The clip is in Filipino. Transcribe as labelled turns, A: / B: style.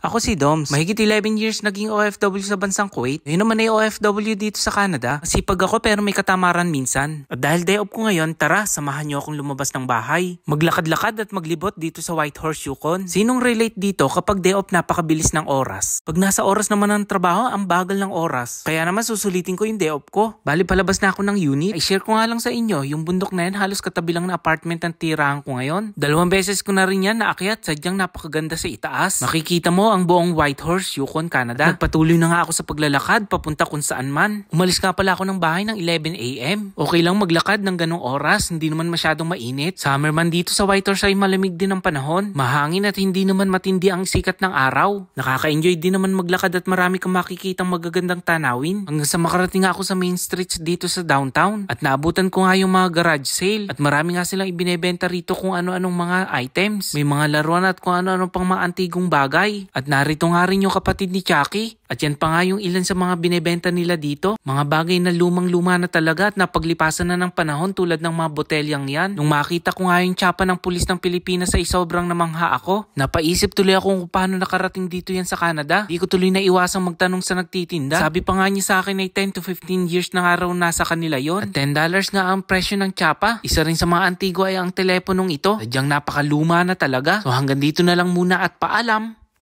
A: Ako si Doms. Mahigit 11 years naging OFW sa bansang Kuwait. Ngayon naman ay OFW dito sa Canada. Masipag ako pero may katamaran minsan. At dahil day off ko ngayon, tara, samahan niyo akong lumabas ng bahay. Maglakad-lakad at maglibot dito sa Whitehorse, Yukon. Sinong relate dito kapag day off napakabilis ng oras? Pag nasa oras naman ng trabaho, ang bagal ng oras. Kaya naman susulitin ko yung day off ko. Bali palabas na ako ng unit. Ay share ko nga lang sa inyo, yung bundok na yan halos katabi lang na apartment ang tirahan ko ngayon. 2 beses ko na rin yan naakyat, sadyang napakaganda sa itaas. Makikita mo ang buong Whitehorse, Yukon, Canada. Nagpatuloy na nga ako sa paglalakad papunta kung saan man. Umalis nga pala ako ng bahay ng 11 AM. Okay lang maglakad ng ganong oras, hindi naman masyadong mainit. Summer man dito sa Whitehorse ay malamig din ang panahon. Mahangin at hindi naman matindi ang sikat ng araw. Nakaka-enjoy din naman maglakad at marami kang makikitang magagandang tanawin. Hanggang sa makarating ako sa main streets dito sa downtown. At naabutan ko nga yung mga garage sale. At marami nga silang ibinebenta rito kung ano-anong mga items. May mga laruan at kung ano-anong pang mga antigong bagay. At narito nga rin yung kapatid ni Chucky. At yan pa nga yung ilan sa mga binebenta nila dito. Mga bagay na lumang-luma na talaga at napaglipasan na ng panahon tulad ng mga botelyang yan. Nung makita ko nga yung tsapa ng pulis ng Pilipinas ay sobrang namangha ako. Napaisip tuloy ako kung paano nakarating dito yan sa Canada. Di ko tuloy na iwasang magtanong sa nagtitinda. Sabi pa nga niya sa akin ay 10 to 15 years na nga raw nasa kanila yon. At $10 nga ang presyo ng tsapa. Isa rin sa mga antigo ay ang teleponong ito. Sadyang napakaluma na talaga. So hanggang dito na lang muna at paalam.